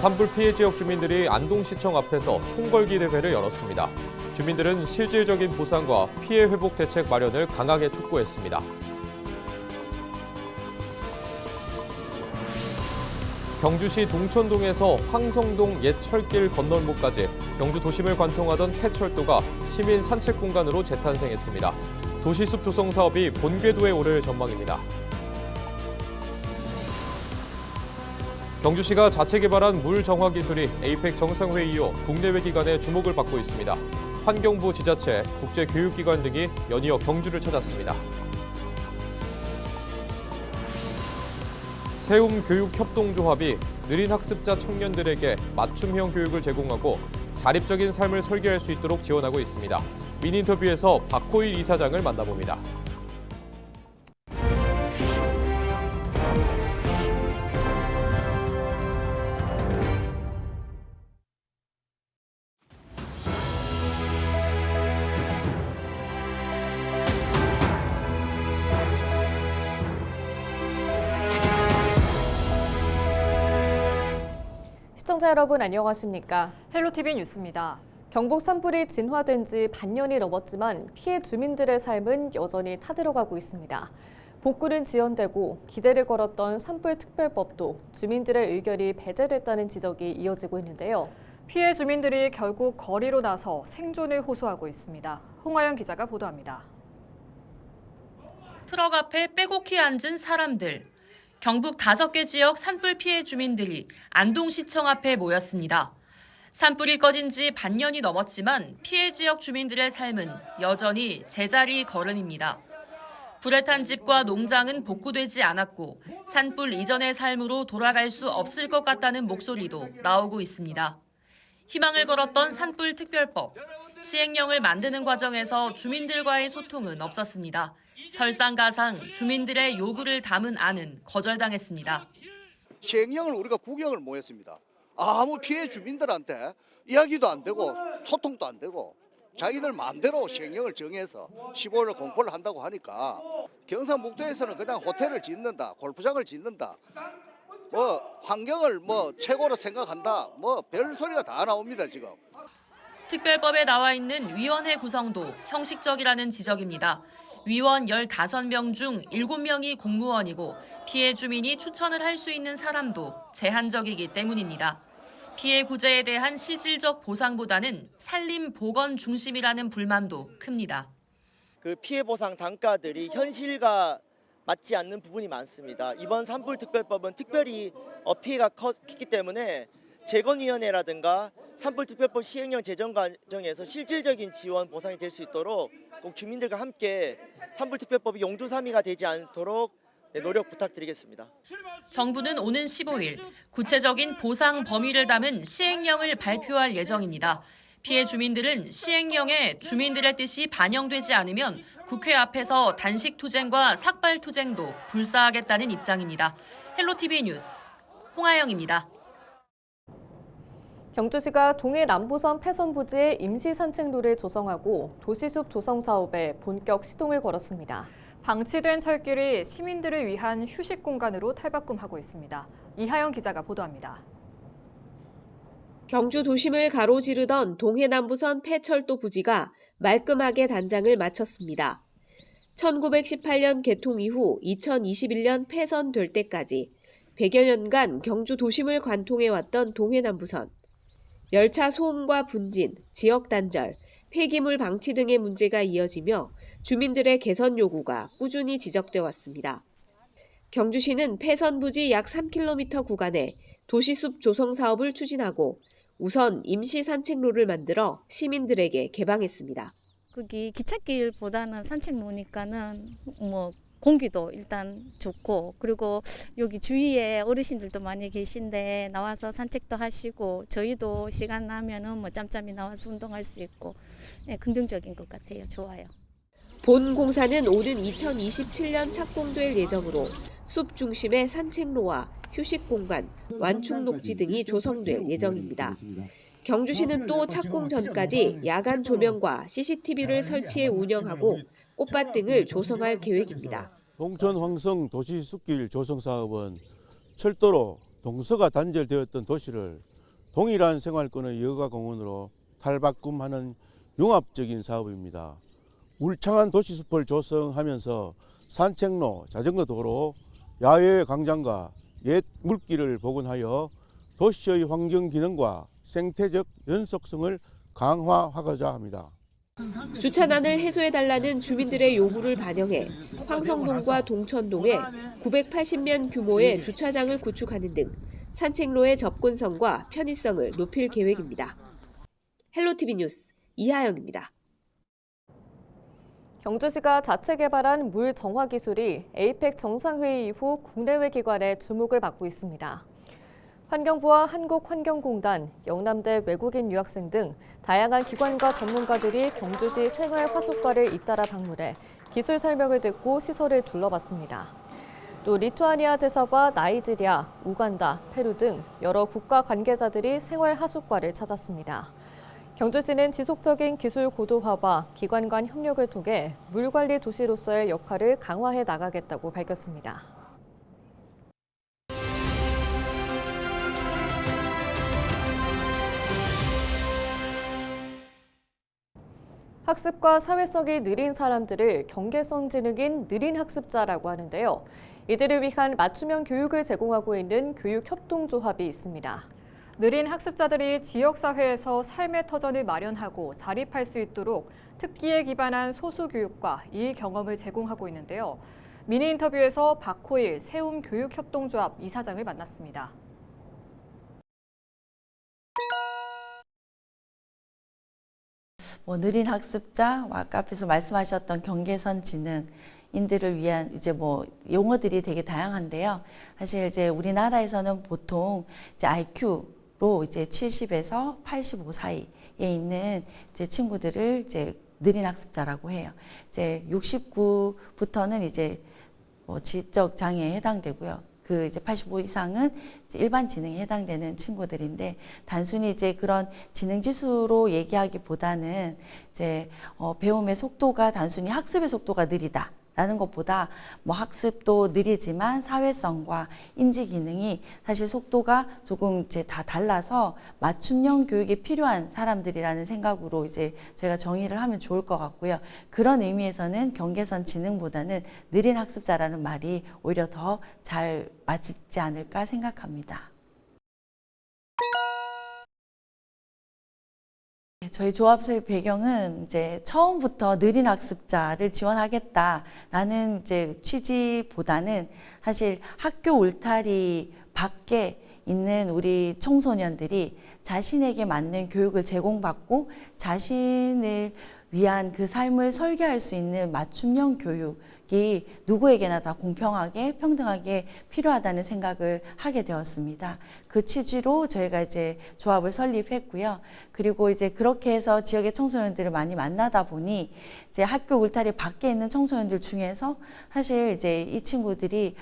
산불 피해 지역 주민들이 안동시청 앞에서 총걸기 대회를 열었습니다. 주민들은 실질적인 보상과 피해 회복 대책 마련을 강하게 촉구했습니다. 경주시 동천동에서 황성동 옛 철길 건널목까지 경주 도심을 관통하던 폐철도가 시민 산책 공간으로 재탄생했습니다. 도시숲 조성 사업이 본궤도에 오를 전망입니다. 경주시가 자체 개발한 물 정화 기술이 에이펙 정상회의 이후 국내외 기관의 주목을 받고 있습니다. 환경부, 지자체, 국제교육기관 등이 연이어 경주를 찾았습니다. 세움교육협동조합이 느린 학습자 청년들에게 맞춤형 교육을 제공하고 자립적인 삶을 설계할 수 있도록 지원하고 있습니다. 미니인터뷰에서 박호일 이사장을 만나봅니다. 시청자 여러분 안녕하십니까? 헬로티비 뉴스입니다. 경북 산불이 진화된 지 반년이 넘었지만 피해 주민들의 삶은 여전히 타들어가고 있습니다. 복구는 지연되고 기대를 걸었던 산불특별법도 주민들의 의견이 배제됐다는 지적이 이어지고 있는데요. 피해 주민들이 결국 거리로 나서 생존을 호소하고 있습니다. 홍하영 기자가 보도합니다. 트럭 앞에 빼곡히 앉은 사람들. 경북 5개 지역 산불 피해 주민들이 안동시청 앞에 모였습니다. 산불이 꺼진 지 반년이 넘었지만 피해 지역 주민들의 삶은 여전히 제자리 걸음입니다. 불에 탄 집과 농장은 복구되지 않았고 산불 이전의 삶으로 돌아갈 수 없을 것 같다는 목소리도 나오고 있습니다. 희망을 걸었던 산불특별법. 시행령을 만드는 과정에서 주민들과의 소통은 없었습니다. 설상가상 주민들의 요구를 담은 안은 거절당했습니다. 시행령을 우리가 구경을 못 했습니다. 아무 피해 주민들한테 이야기도 안 되고 소통도 안 되고 자기들 마음대로 시행령을 정해서 15일 공포를 한다고 하니까 경상북도에서는 그냥 호텔을 짓는다, 골프장을 짓는다, 환경을 최고로 생각한다, 별소리가 다 나옵니다 지금. 특별법에 나와 있는 위원회 구성도 형식적이라는 지적입니다. 위원 15명 중 7명이 공무원이고 피해 주민이 추천을 할 수 있는 사람도 제한적이기 때문입니다. 피해 구제에 대한 실질적 보상보다는 산림 보건 중심이라는 불만도 큽니다. 그 피해 보상 단가들이 현실과 맞지 않는 부분이 많습니다. 이번 산불특별법은 특별히 피해가 컸기 때문에 재건위원회라든가 산불특별법 시행령 제정 과정에서 실질적인 지원 보상이 될 수 있도록 꼭 주민들과 함께 산불특별법이 용두사미가 되지 않도록 노력 부탁드리겠습니다. 정부는 오는 15일 구체적인 보상 범위를 담은 시행령을 발표할 예정입니다. 피해 주민들은 시행령에 주민들의 뜻이 반영되지 않으면 국회 앞에서 단식투쟁과 삭발투쟁도 불사하겠다는 입장입니다. 헬로티비 뉴스 홍하영입니다. 경주시가 동해 남부선 폐선 부지에 임시 산책로를 조성하고 도시숲 조성 사업에 본격 시동을 걸었습니다. 방치된 철길이 시민들을 위한 휴식 공간으로 탈바꿈하고 있습니다. 이하영 기자가 보도합니다. 경주 도심을 가로지르던 동해 남부선 폐철도 부지가 말끔하게 단장을 마쳤습니다. 1918년 개통 이후 2021년 폐선될 때까지 100여 년간 경주 도심을 관통해왔던 동해 남부선. 열차 소음과 분진, 지역 단절, 폐기물 방치 등의 문제가 이어지며 주민들의 개선 요구가 꾸준히 지적돼 왔습니다. 경주시는 폐선 부지 약 3km 구간에 도시숲 조성 사업을 추진하고 우선 임시 산책로를 만들어 시민들에게 개방했습니다. 거기 기찻길보다는 산책로니까는 공기도 일단 좋고 그리고 여기 주위에 어르신들도 많이 계신데 나와서 산책도 하시고 저희도 시간 나면은 짬짬이 나와서 운동할 수 있고 긍정적인 것 같아요. 좋아요. 본 공사는 오는 2027년 착공될 예정으로 숲 중심의 산책로와 휴식 공간, 완충 녹지 등이 조성될 예정입니다. 경주시는 또 착공 전까지 야간 조명과 CCTV를 설치해 운영하고 꽃밭 등을 조성할 계획입니다. 동천 황성 도시 숲길 조성 사업은 철도로 동서가 단절되었던 도시를 동일한 생활권의 여가 공원으로 탈바꿈하는 융합적인 사업입니다. 울창한 도시숲을 조성하면서 산책로, 자전거 도로, 야외 광장과 옛 물길을 복원하여 도시의 환경 기능과 생태적 연속성을 강화하고자 합니다. 주차난을 해소해달라는 주민들의 요구를 반영해 황성동과 동천동에 980면 규모의 주차장을 구축하는 등 산책로의 접근성과 편의성을 높일 계획입니다. 헬로티비 뉴스 이하영입니다. 경주시가 자체 개발한 물 정화 기술이 에이펙 정상회의 이후 국내외 기관의 주목을 받고 있습니다. 환경부와 한국환경공단, 영남대 외국인 유학생 등 다양한 기관과 전문가들이 경주시 생활화수과를 잇따라 방문해 기술 설명을 듣고 시설을 둘러봤습니다. 또 리투아니아 대사와 나이지리아, 우간다, 페루 등 여러 국가 관계자들이 생활하수과를 찾았습니다. 경주시는 지속적인 기술 고도화와 기관 간 협력을 통해 물관리 도시로서의 역할을 강화해 나가겠다고 밝혔습니다. 학습과 사회성이 느린 사람들을 경계성 지능인 느린 학습자라고 하는데요. 이들을 위한 맞춤형 교육을 제공하고 있는 교육협동조합이 있습니다. 느린 학습자들이 지역사회에서 삶의 터전을 마련하고 자립할 수 있도록 특기에 기반한 소수교육과 일 경험을 제공하고 있는데요. 미니 인터뷰에서 박호일 세움교육협동조합 이사장을 만났습니다. 느린 학습자, 아까 앞에서 말씀하셨던 경계선 지능인들을 위한 이제 용어들이 되게 다양한데요. 사실 이제 우리나라에서는 보통 이제 IQ로 이제 70에서 85 사이에 있는 이제 친구들을 이제 느린 학습자라고 해요. 이제 69부터는 이제 지적 장애에 해당되고요. 이제 85 이상은 이제 일반 지능에 해당되는 친구들인데, 단순히 이제 그런 지능 지수로 얘기하기보다는 이제 배움의 속도가 단순히 학습의 속도가 느리다. 라는 것보다 학습도 느리지만 사회성과 인지 기능이 사실 속도가 조금 이제 다 달라서 맞춤형 교육이 필요한 사람들이라는 생각으로 이제 저희가 정의를 하면 좋을 것 같고요. 그런 의미에서는 경계선 지능보다는 느린 학습자라는 말이 오히려 더 잘 맞지 않을까 생각합니다. 저희 조합의 배경은 이제 처음부터 느린 학습자를 지원하겠다라는 이제 취지보다는 사실 학교 울타리 밖에 있는 우리 청소년들이 자신에게 맞는 교육을 제공받고 자신을 위한 그 삶을 설계할 수 있는 맞춤형 교육이 누구에게나 다 공평하게 평등하게 필요하다는 생각을 하게 되었습니다. 그 취지로 저희가 이제 조합을 설립했고요. 그리고 이제 그렇게 해서 지역의 청소년들을 많이 만나다 보니 이제 학교 울타리 밖에 있는 청소년들 중에서 사실 이제 이 친구들이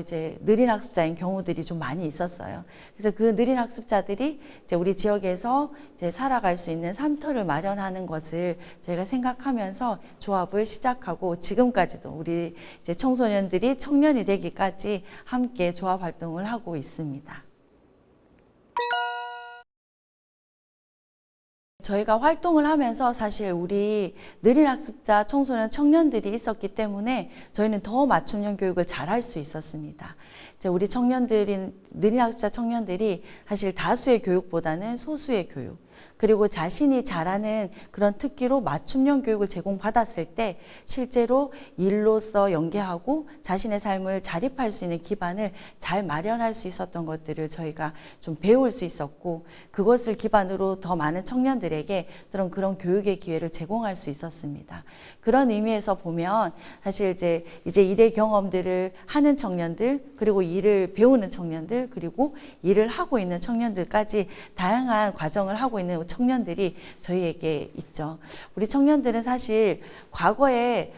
이제 느린 학습자인 경우들이 좀 많이 있었어요. 그래서 그 느린 학습자들이 이제 우리 지역에서 이제 살아갈 수 있는 삶터를 마련하는 것을 저희가 생각하면서 조합을 시작하고 지금까지도 우리 이제 청소년들이 청년이 되기까지 함께 조합 활동을 하고 있습니다. 저희가 활동을 하면서 사실 우리 느린 학습자 청소년 청년들이 있었기 때문에 저희는 더 맞춤형 교육을 잘할 수 있었습니다. 이제 우리 느린 학습자 청년들이 사실 다수의 교육보다는 소수의 교육, 그리고 자신이 잘하는 그런 특기로 맞춤형 교육을 제공받았을 때 실제로 일로서 연계하고 자신의 삶을 자립할 수 있는 기반을 잘 마련할 수 있었던 것들을 저희가 좀 배울 수 있었고, 그것을 기반으로 더 많은 청년들에게 그런 교육의 기회를 제공할 수 있었습니다. 그런 의미에서 보면 사실 이제 일의 경험들을 하는 청년들, 그리고 일을 배우는 청년들, 그리고 일을 하고 있는 청년들까지 다양한 과정을 하고 있는 청년들이 저희에게 있죠. 우리 청년들은 사실 과거에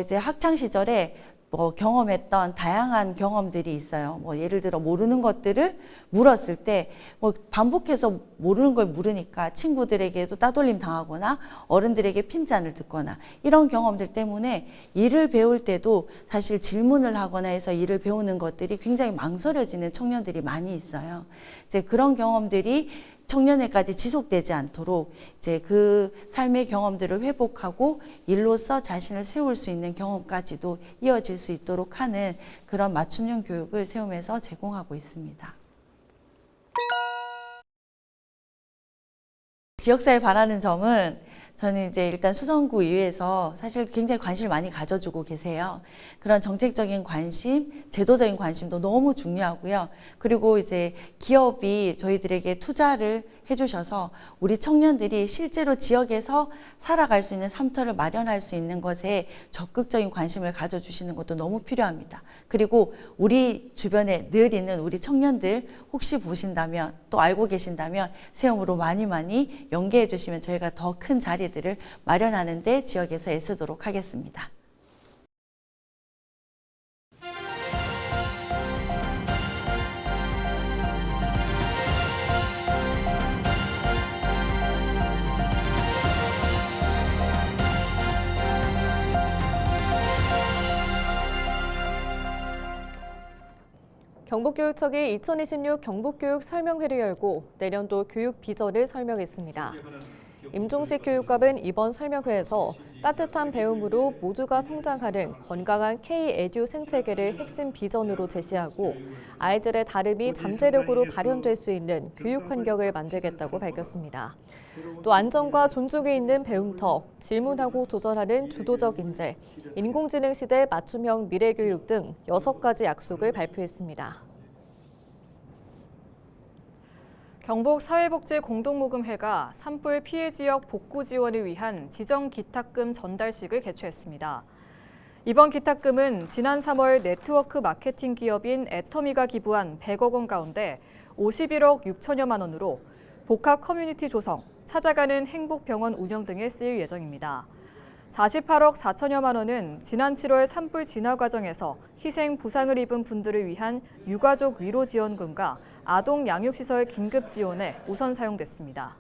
이제 학창 시절에 뭐 경험했던 다양한 경험들이 있어요. 뭐 예를 들어 모르는 것들을 물었을 때 뭐 반복해서 모르는 걸 물으니까 친구들에게도 따돌림 당하거나 어른들에게 핀잔을 듣거나 이런 경험들 때문에 일을 배울 때도 사실 질문을 하거나 해서 일을 배우는 것들이 굉장히 망설여지는 청년들이 많이 있어요. 이제 그런 경험들이 청년회까지 지속되지 않도록 이제 그 삶의 경험들을 회복하고 일로서 자신을 세울 수 있는 경험까지도 이어질 수 있도록 하는 그런 맞춤형 교육을 세우면서 제공하고 있습니다. 지역사회 바라는 점은 저는 이제 일단 수성구 의회에서 사실 굉장히 관심을 많이 가져주고 계세요. 그런 정책적인 관심, 제도적인 관심도 너무 중요하고요. 그리고 이제 기업이 저희들에게 투자를 해주셔서 우리 청년들이 실제로 지역에서 살아갈 수 있는 삶터를 마련할 수 있는 것에 적극적인 관심을 가져주시는 것도 너무 필요합니다. 그리고 우리 주변에 늘 있는 우리 청년들 혹시 보신다면 또 알고 계신다면 세움으로 많이 연계해 주시면 저희가 더 큰 자리들을 마련하는 데 지역에서 애쓰도록 하겠습니다. 경북교육청이 2026 경북교육 설명회를 열고 내년도 교육 비전을 설명했습니다. 임종식 교육감은 이번 설명회에서 따뜻한 배움으로 모두가 성장하는 건강한 K-에듀 생태계를 핵심 비전으로 제시하고 아이들의 다름이 잠재력으로 발현될 수 있는 교육 환경을 만들겠다고 밝혔습니다. 또 안정과 존중이 있는 배움터, 질문하고 도전하는 주도적 인재, 인공지능 시대 맞춤형 미래교육 등 6가지 약속을 발표했습니다. 경북사회복지공동모금회가 산불 피해 지역 복구 지원을 위한 지정 기탁금 전달식을 개최했습니다. 이번 기탁금은 지난 3월 네트워크 마케팅 기업인 애터미가 기부한 100억 원 가운데 51억 6천여만 원으로 복합 커뮤니티 조성, 찾아가는 행복병원 운영 등에 쓰일 예정입니다. 48억 4천여만 원은 지난 7월 산불 진화 과정에서 희생 부상을 입은 분들을 위한 유가족 위로 지원금과 아동 양육시설 긴급 지원에 우선 사용됐습니다.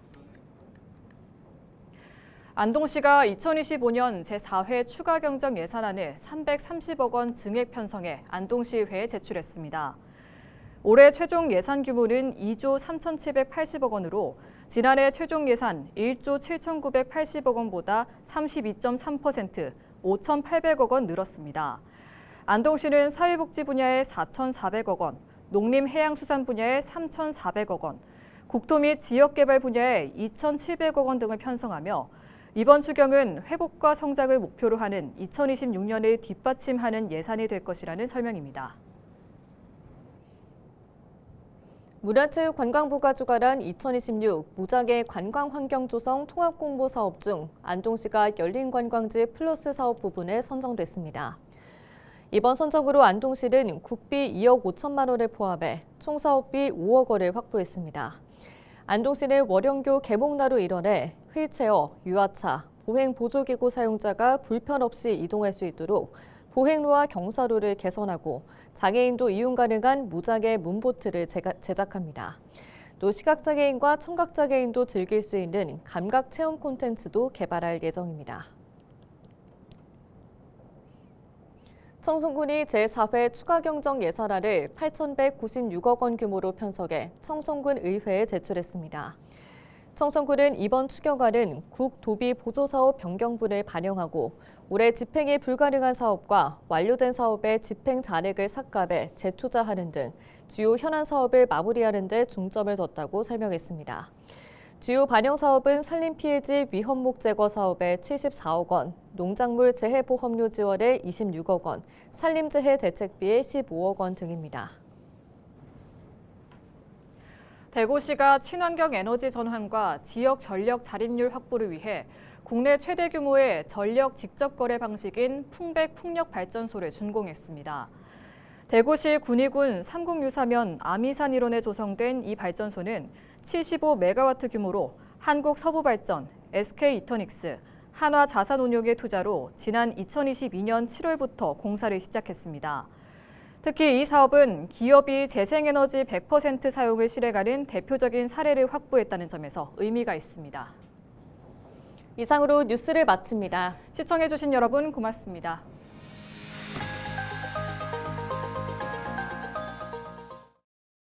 안동시가 2025년 제4회 추가 경정 예산안을 330억 원 증액 편성해 안동시의회에 제출했습니다. 올해 최종 예산 규모는 2조 3,780억 원으로 지난해 최종 예산 1조 7,980억 원보다 32.3%, 5,800억 원 늘었습니다. 안동시는 사회복지 분야에 4,400억 원, 농림해양수산 분야에 3,400억 원, 국토 및 지역개발 분야에 2,700억 원 등을 편성하며 이번 추경은 회복과 성장을 목표로 하는 2026년을 뒷받침하는 예산이 될 것이라는 설명입니다. 문화체육관광부가 주관한 2026 무작위 관광환경조성 통합공모 사업 중 안동시가 열린관광지 플러스 사업 부분에 선정됐습니다. 이번 선정으로 안동시는 국비 2억 5천만 원을 포함해 총 사업비 5억 원을 확보했습니다. 안동시는 월영교 개목나루 일원에 휠체어, 유아차, 보행보조기구 사용자가 불편 없이 이동할 수 있도록 보행로와 경사로를 개선하고 장애인도 이용 가능한 무장애 문보트를 제작합니다. 또 시각장애인과 청각장애인도 즐길 수 있는 감각체험 콘텐츠도 개발할 예정입니다. 청송군이 제4회 추가경정 예산안을 8,196억 원 규모로 편성해 청송군 의회에 제출했습니다. 청송군은 이번 추경안은 국도비보조사업 변경분을 반영하고 올해 집행이 불가능한 사업과 완료된 사업의 집행 잔액을 삭감해 재투자하는 등 주요 현안 사업을 마무리하는 데 중점을 뒀다고 설명했습니다. 주요 반영 사업은 산림피해지 위험목 제거 사업에 74억 원, 농작물 재해보험료 지원에 26억 원, 산림재해 대책비에 15억 원 등입니다. 대구시가 친환경 에너지 전환과 지역 전력 자립률 확보를 위해 국내 최대 규모의 전력 직접 거래 방식인 풍백 풍력발전소를 준공했습니다. 대구시 군위군 삼국유사면 아미산 일원에 조성된 이 발전소는 75메가와트 규모로 한국서부발전, SK이터닉스, 한화자산운용의 투자로 지난 2022년 7월부터 공사를 시작했습니다. 특히 이 사업은 기업이 재생에너지 100% 사용을 실행하는 대표적인 사례를 확보했다는 점에서 의미가 있습니다. 이상으로 뉴스를 마칩니다. 시청해주신 여러분 고맙습니다.